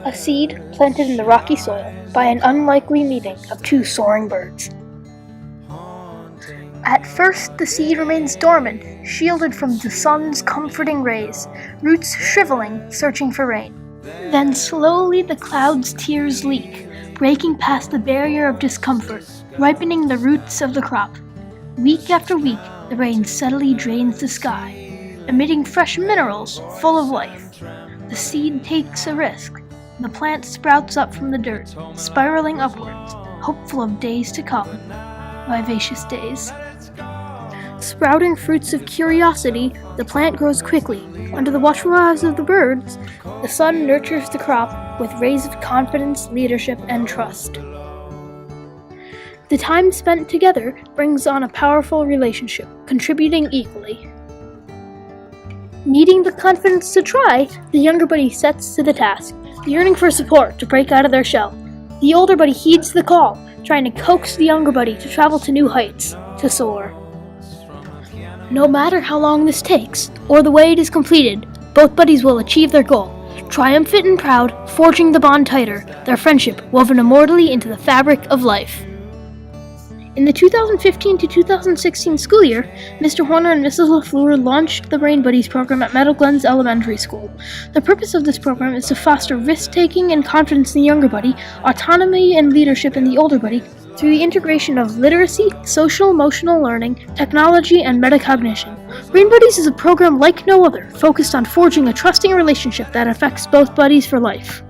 A seed planted in the rocky soil by an unlikely meeting of two soaring birds. At first, the seed remains dormant, shielded from the sun's comforting rays, roots shriveling, searching for rain. Then slowly the cloud's tears leak, breaking past the barrier of discomfort, ripening the roots of the crop. Week after week, the rain steadily drains the sky, emitting fresh minerals full of life. The seed takes a risk. The plant sprouts up from the dirt, spiraling upwards, hopeful of days to come, vivacious days. Sprouting fruits of curiosity, the plant grows quickly. Under the watchful eyes of the birds, the sun nurtures the crop with rays of confidence, leadership, and trust. The time spent together brings on a powerful relationship, contributing equally. Needing the confidence to try, the younger buddy sets to the task, yearning for support to break out of their shell. The older buddy heeds the call, trying to coax the younger buddy to travel to new heights, to soar. No matter how long this takes, or the way it is completed, both buddies will achieve their goal, triumphant and proud, forging the bond tighter, their friendship woven immortally into the fabric of life. In the 2015 to 2016 school year, Mr. Horner and Mrs. LaFleur launched the Brain Buddies program at Meadow Glens Elementary School. The purpose of this program is to foster risk-taking and confidence in the younger buddy, autonomy and leadership in the older buddy, through the integration of literacy, social-emotional learning, technology, and metacognition. Brain Buddies is a program like no other, focused on forging a trusting relationship that affects both buddies for life.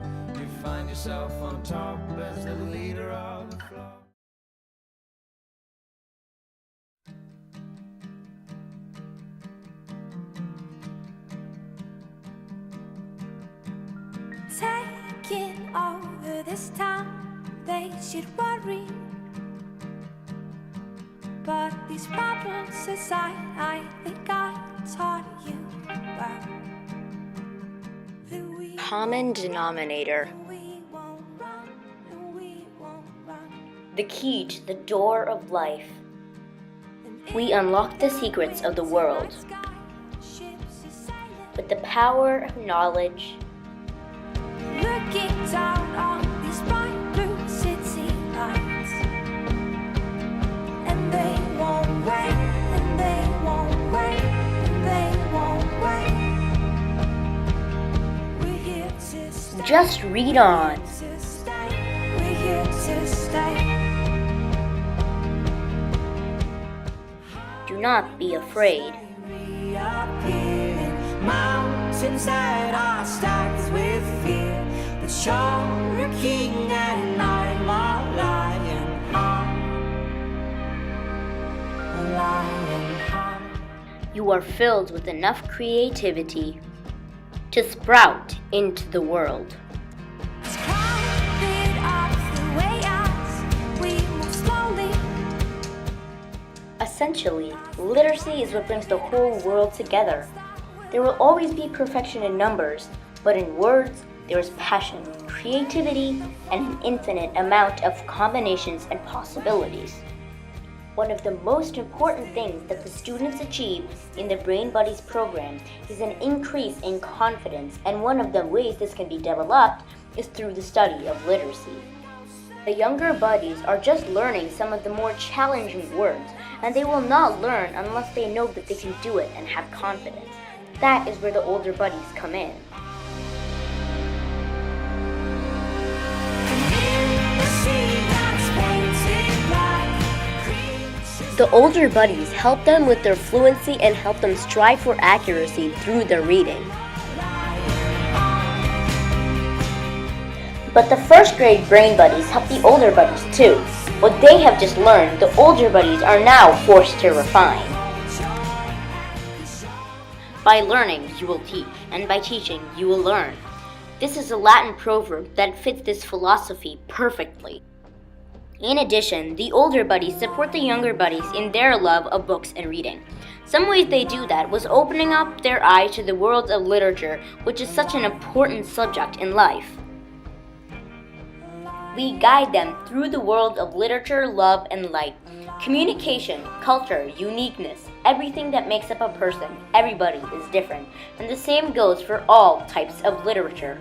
Taking over this town, they should worry. But these problems aside, I think I taught you well. Common denominator. The key to the door of life. We unlock the secrets of the world with the power of knowledge. Looking down on these bright blue city lights, and they won't wait, and they won't wait, and they won't wait. We're here to stay. Just read on. We're here to stay. Do not be afraid. Mountains that are stacked with fear. The shore king and I'm a lion heart. You are filled with enough creativity to sprout into the world. Essentially, literacy is what brings the whole world together. There will always be perfection in numbers, but in words, there is passion, creativity, and an infinite amount of combinations and possibilities. One of the most important things that the students achieve in the Brain Buddies program is an increase in confidence, and one of the ways this can be developed is through the study of literacy. The younger buddies are just learning some of the more challenging words, and they will not learn unless they know that they can do it and have confidence. That is where the older buddies come in. The older buddies help them with their fluency and help them strive for accuracy through their reading. But the first grade brain buddies help the older buddies too. What they have just learned, the older buddies are now forced to refine. By learning, you will teach, and by teaching, you will learn. This is a Latin proverb that fits this philosophy perfectly. In addition, the older buddies support the younger buddies in their love of books and reading. Some ways they do that was opening up their eye to the world of literature, which is such an important subject in life. We guide them through the world of literature, love, and light. Communication, culture, uniqueness, everything that makes up a person, everybody is different, and the same goes for all types of literature.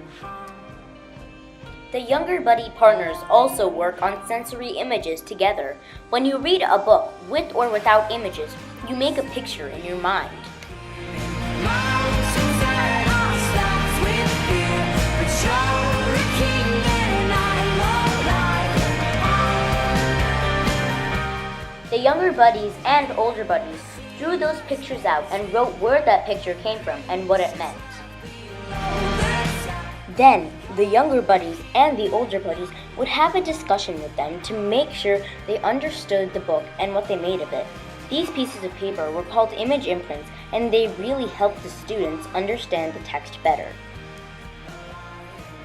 The younger buddy partners also work on sensory images together. When you read a book, with or without images, you make a picture in your mind. The younger buddies and older buddies drew those pictures out and wrote where that picture came from and what it meant. Then, the younger buddies and the older buddies would have a discussion with them to make sure they understood the book and what they made of it. These pieces of paper were called image imprints, and they really helped the students understand the text better.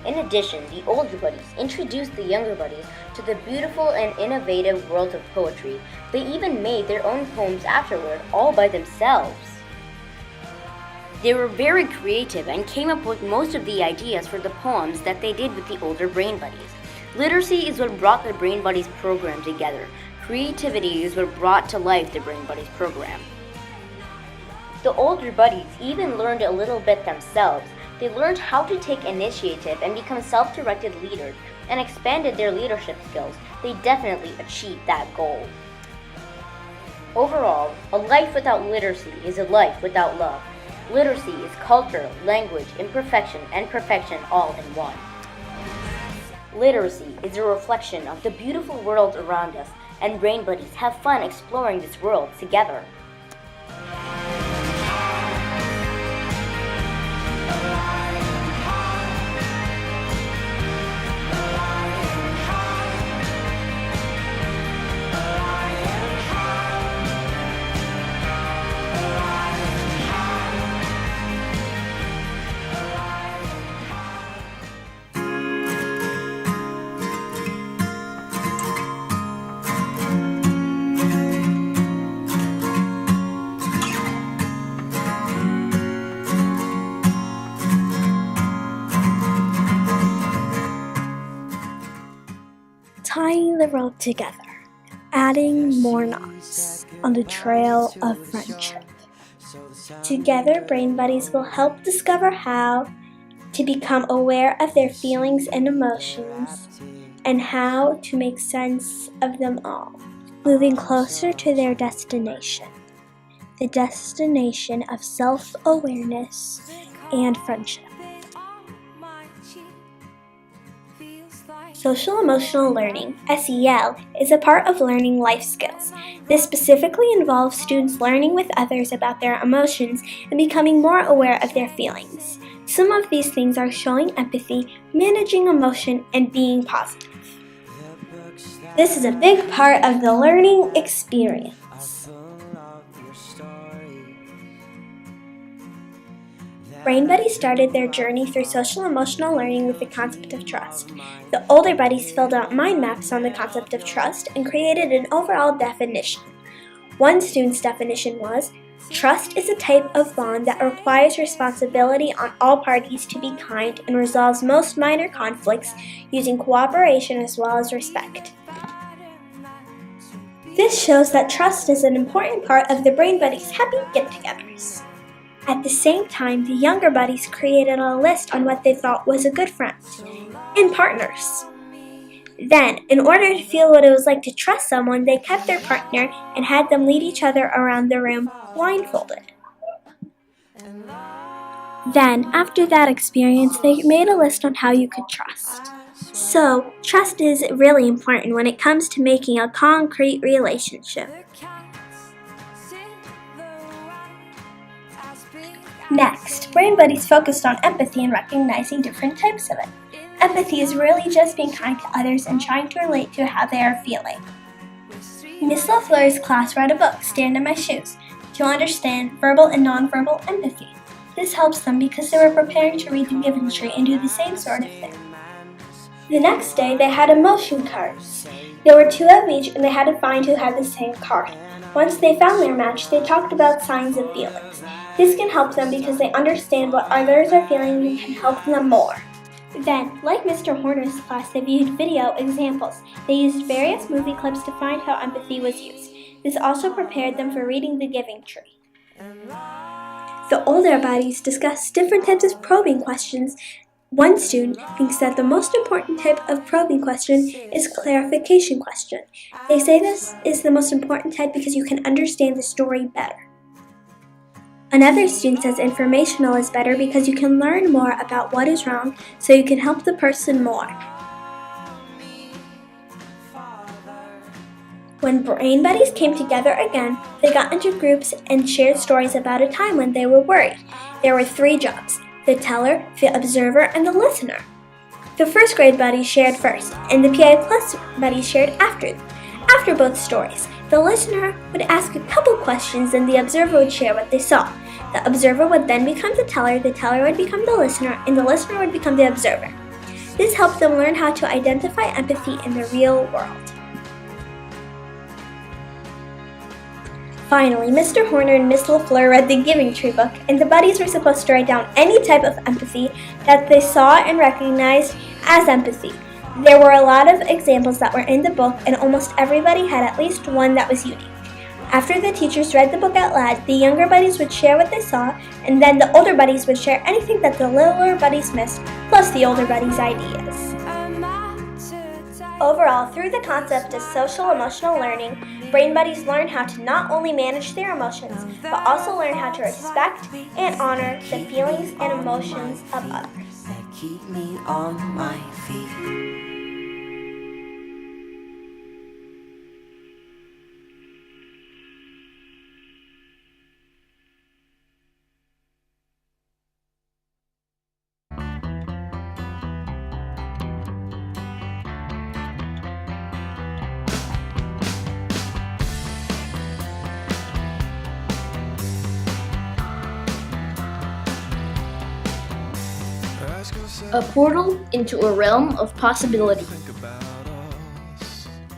In addition, the older buddies introduced the younger buddies to the beautiful and innovative world of poetry. They even made their own poems afterward, all by themselves. They were very creative and came up with most of the ideas for the poems that they did with the older Brain Buddies. Literacy is what brought the Brain Buddies program together. Creativity is what brought to life the Brain Buddies program. The older buddies even learned a little bit themselves. They learned how to take initiative and become self-directed leaders and expanded their leadership skills. They definitely achieved that goal. Overall, a life without literacy is a life without love. Literacy is culture, language, imperfection, and perfection all in one. Literacy is a reflection of the beautiful world around us, and Brain Buddies have fun exploring this world together. Tying the rope together, adding more knots on the trail of friendship. Together, Brain Buddies will help discover how to become aware of their feelings and emotions and how to make sense of them all, moving closer to their destination, the destination of self-awareness and friendship. Social Emotional Learning, SEL, is a part of learning life skills. This specifically involves students learning with others about their emotions and becoming more aware of their feelings. Some of these things are showing empathy, managing emotion, and being positive. This is a big part of the learning experience. Brain Buddies started their journey through social emotional learning with the concept of trust. The older buddies filled out mind maps on the concept of trust and created an overall definition. One student's definition was, trust is a type of bond that requires responsibility on all parties to be kind and resolves most minor conflicts using cooperation as well as respect. This shows that trust is an important part of the Brain Buddies' happy get-togethers. At the same time, the younger buddies created a list on what they thought was a good friend and partners. Then, in order to feel what it was like to trust someone, they kept their partner and had them lead each other around the room blindfolded. Then, after that experience, they made a list on how you could trust. So, trust is really important when it comes to making a concrete relationship. Next, Brain Buddies focused on empathy and recognizing different types of it. Empathy is really just being kind to others and trying to relate to how they are feeling. Miss LaFleur's class read a book, Stand in My Shoes, to understand verbal and nonverbal empathy. This helps them because they were preparing to read the Giving Tree and do the same sort of thing. The next day, they had emotion cards. There were 2 of each and they had to find who had the same card. Once they found their match, they talked about signs and feelings. This can help them because they understand what others are feeling and can help them more. Then, like Mr. Horner's class, they viewed video examples. They used various movie clips to find how empathy was used. This also prepared them for reading the Giving Tree. The older buddies discussed different types of probing questions. One student thinks that the most important type of probing question is clarification question. They say this is the most important type because you can understand the story better. Another student says informational is better because you can learn more about what is wrong so you can help the person more. When Brain Buddies came together again, they got into groups and shared stories about a time when they were worried. There were 3 jobs: the teller, the observer, and the listener. The first grade buddies shared first, and the PI Plus buddies shared after. After both stories, the listener would ask a couple questions and the observer would share what they saw. The observer would then become the teller would become the listener, and the listener would become the observer. This helped them learn how to identify empathy in the real world. Finally, Mr. Horner and Miss LaFleur read the Giving Tree book, and the buddies were supposed to write down any type of empathy that they saw and recognized as empathy. There were a lot of examples that were in the book, and almost everybody had at least one that was unique. After the teachers read the book out loud, the younger buddies would share what they saw, and then the older buddies would share anything that the littler buddies missed, plus the older buddies' ideas. Overall, through the concept of social emotional learning, Brain Buddies learn how to not only manage their emotions, but also learn how to respect and honor the feelings and emotions of others. That keep me on my feet. A portal into a realm of possibility.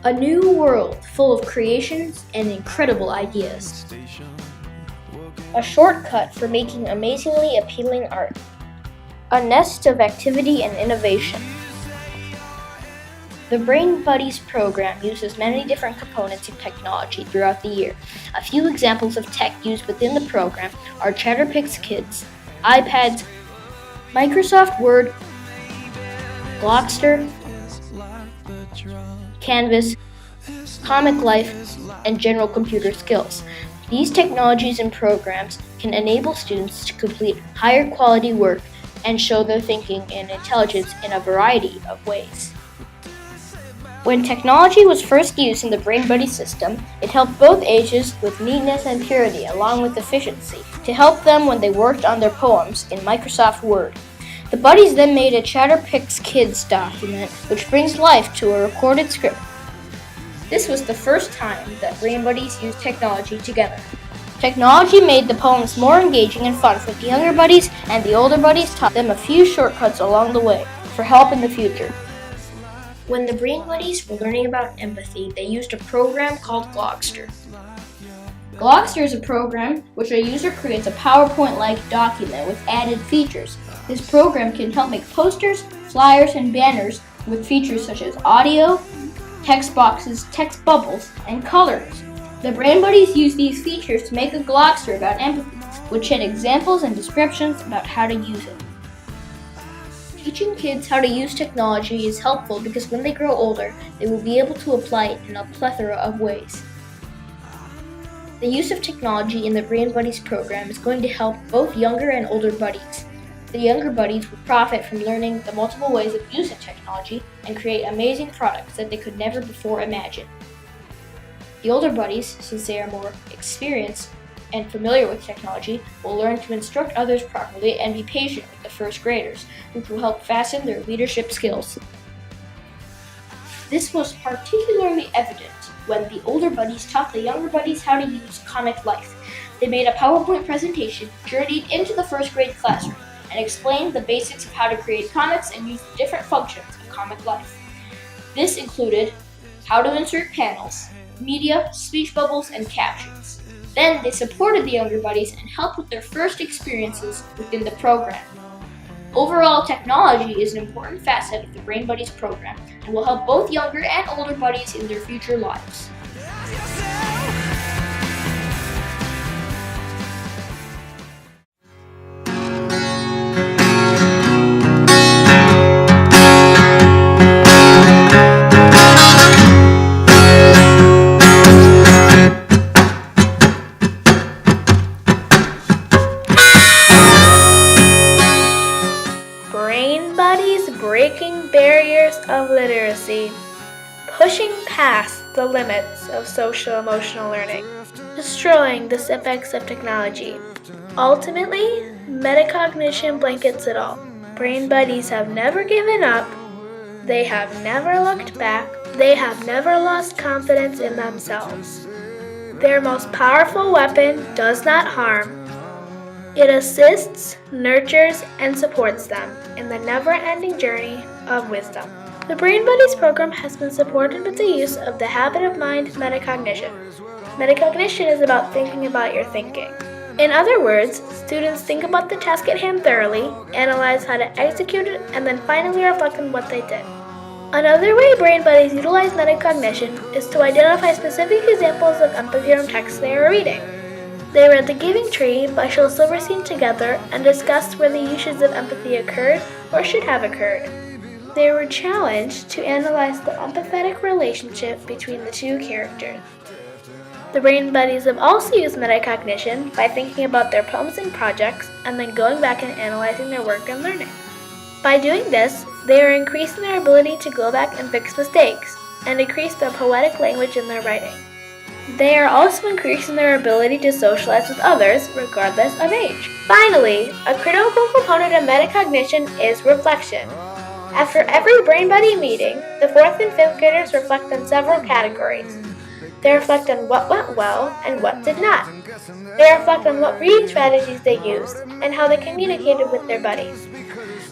A new world full of creations and incredible ideas. A shortcut for making amazingly appealing art. A nest of activity and innovation. The Brain Buddies program uses many different components of technology throughout the year. A few examples of tech used within the program are ChatterPix Kids, iPads, Microsoft Word, Blockster, Canvas, Comic Life, and general computer skills. These technologies and programs can enable students to complete higher quality work and show their thinking and intelligence in a variety of ways. When technology was first used in the Brain Buddy system, it helped both ages with neatness and purity along with efficiency to help them when they worked on their poems in Microsoft Word. The buddies then made a ChatterPix Kids document which brings life to a recorded script. This was the first time that Brain Buddies used technology together. Technology made the poems more engaging and fun for the younger buddies, and the older buddies taught them a few shortcuts along the way for help in the future. When the Brain Buddies were learning about empathy, they used a program called Glogster. Glogster is a program which a user creates a PowerPoint-like document with added features. This program can help make posters, flyers, and banners with features such as audio, text boxes, text bubbles, and colors. The Brain Buddies use these features to make a Glogster about empathy, which had examples and descriptions about how to use it. Teaching kids how to use technology is helpful because when they grow older, they will be able to apply it in a plethora of ways. The use of technology in the Brain Buddies program is going to help both younger and older buddies. The younger buddies will profit from learning the multiple ways of using technology and create amazing products that they could never before imagine. The older buddies, since they are more experienced and familiar with technology, will learn to instruct others properly and be patient with the first graders, which will help fasten their leadership skills. This was particularly evident when the older buddies taught the younger buddies how to use Comic Life. They made a PowerPoint presentation, journeyed into the first grade classroom, and explained the basics of how to create comics and use the different functions of Comic Life. This included how to insert panels, media, speech bubbles, and captions. Then they supported the younger buddies and helped with their first experiences within the program. Overall, technology is an important facet of the Brain Buddies program and will help both younger and older buddies in their future lives. Brain Buddies breaking barriers of literacy, pushing past the limits of social-emotional learning, destroying the setbacks of technology. Ultimately, metacognition blankets it all. Brain Buddies have never given up, they have never looked back, they have never lost confidence in themselves. Their most powerful weapon does not harm. It assists, nurtures, and supports them in the never-ending journey of wisdom. The Brain Buddies program has been supported with the use of the habit of mind metacognition. Metacognition is about thinking about your thinking. In other words, students think about the task at hand thoroughly, analyze how to execute it, and then finally reflect on what they did. Another way Brain Buddies utilize metacognition is to identify specific examples of empathy from texts they are reading. They read The Giving Tree by Shel Silverstein together and discussed where the usage of empathy occurred or should have occurred. They were challenged to analyze the empathetic relationship between the two characters. The Brain Buddies have also used metacognition by thinking about their poems and projects and then going back and analyzing their work and learning. By doing this, they are increasing their ability to go back and fix mistakes and increase the poetic language in their writing. They are also increasing their ability to socialize with others, regardless of age. Finally, a critical component of metacognition is reflection. After every Brain Buddy meeting, the 4th and 5th graders reflect on several categories. They reflect on what went well and what did not. They reflect on what reading strategies they used and how they communicated with their buddies.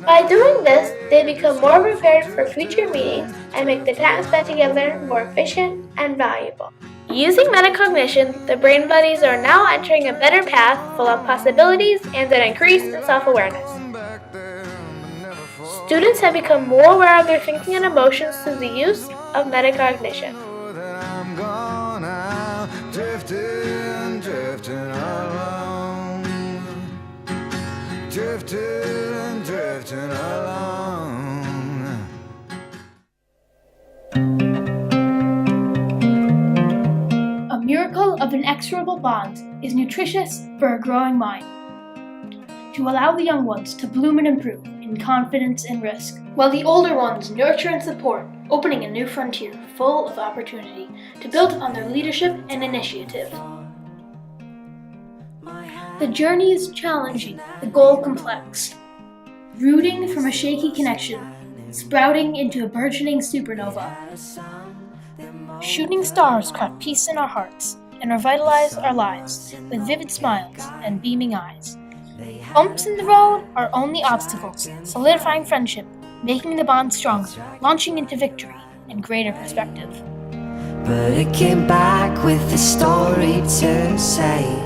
By doing this, they become more prepared for future meetings and make the time spent together more efficient and valuable. Using metacognition, the Brain Buddies are now entering a better path full of possibilities and an increase in self-awareness. Students have become more aware of their thinking and emotions through the use of metacognition. Drifting along. A miracle of inexorable bonds is nutritious for a growing mind. To allow the young ones to bloom and improve in confidence and risk, while the older ones nurture and support, opening a new frontier full of opportunity to build on their leadership and initiative. The journey is challenging, the goal complex. Rooting from a shaky connection, sprouting into a burgeoning supernova. Shooting stars craft peace in our hearts, and revitalize our lives with vivid smiles and beaming eyes. Bumps in the road are only obstacles, solidifying friendship, making the bond stronger, launching into victory and greater perspective. But it came back with a story to say.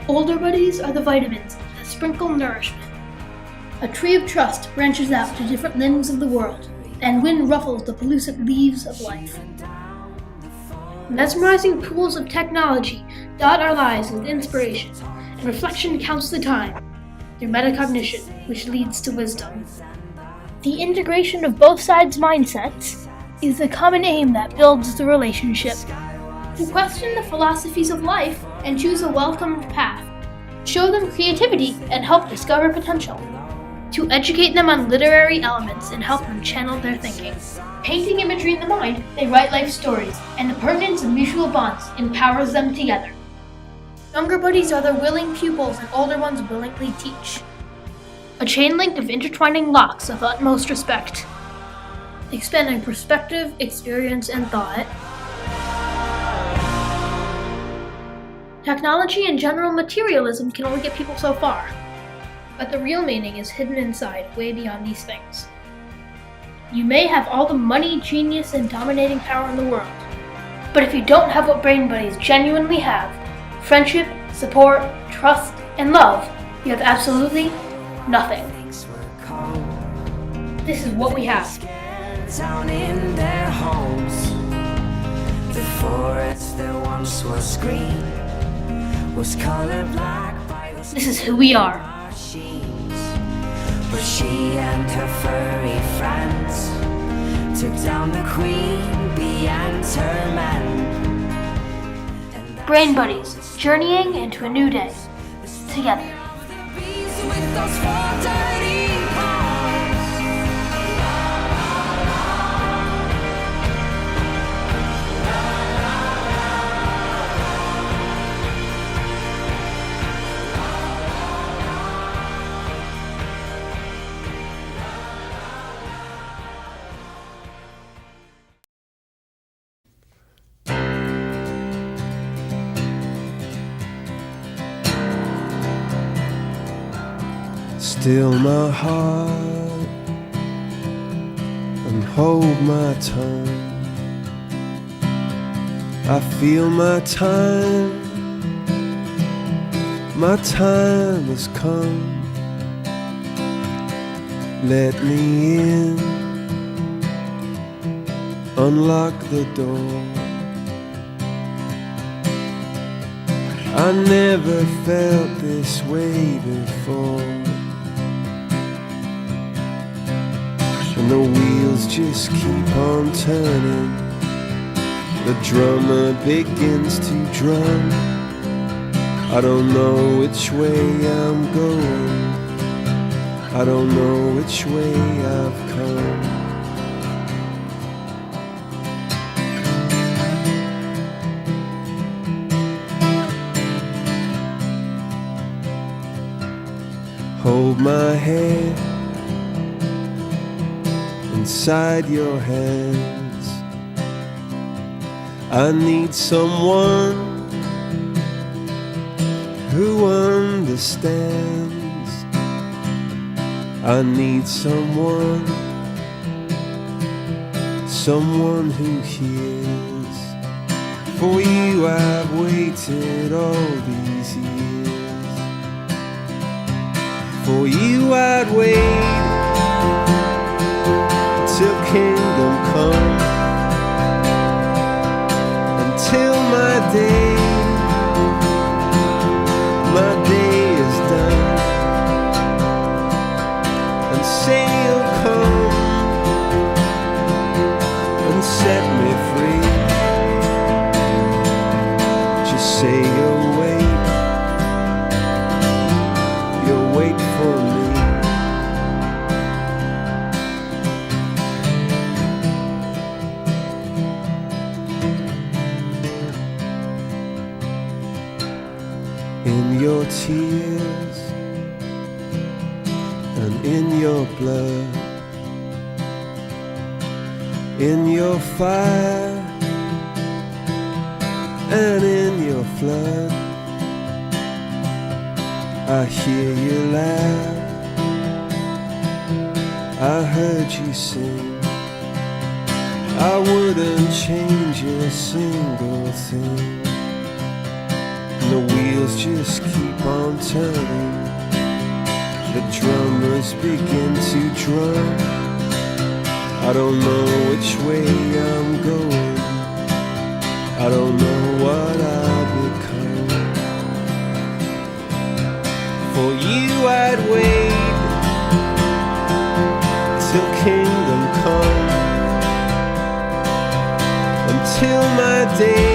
Older buddies are the vitamins that sprinkle nourishment. A tree of trust branches out to different limbs of the world, and wind ruffles the pellucid leaves of life. Mesmerizing pools of technology dot our lives with inspiration, and reflection counts the time through metacognition, which leads to wisdom. The integration of both sides' mindsets is the common aim that builds the relationship. To question the philosophies of life and choose a welcomed path, show them creativity and help discover potential. To educate them on literary elements and help them channel their thinking. Painting imagery in the mind, they write life stories, and the permanence of mutual bonds empowers them together. Younger buddies are the willing pupils and older ones willingly teach. A chain link of intertwining locks of utmost respect, expanding perspective, experience, and thought. Technology and general materialism can only get people so far, but the real meaning is hidden inside, way beyond these things. You may have all the money, genius, and dominating power in the world, but if you don't have what brain buddies genuinely have, friendship, support, trust, and love, you have absolutely nothing. This is what we have. Down in their homes, the forest that once was green was colored black by those This is who we are. machines. But she and her furry friends took down the queen bee and her men. Brain buddies, journeying into a new day, together. Bees with those four dirty paws. Still my heart and hold my tongue. I feel my time has come. Let me in, unlock the door. I never felt this way before. And the wheels just keep on turning. The drummer begins to drum. I don't know which way I'm going. I don't know which way I've come. Hold my head inside your hands. I need someone who understands. I need someone who hears. For you I've waited all these years. For you I'd wait till kingdom come, until my day is done, and say you'll come and set me free. Just say you'll wait for me. in your tears and in your blood, in your fire and in your flood. I hear you laugh, I heard you sing. I wouldn't change a single thing. The wheels just keep on turning, the drummers begin to drum. I don't know which way I'm going, I don't know what I'll become. For you I'd wait till kingdom come, until my days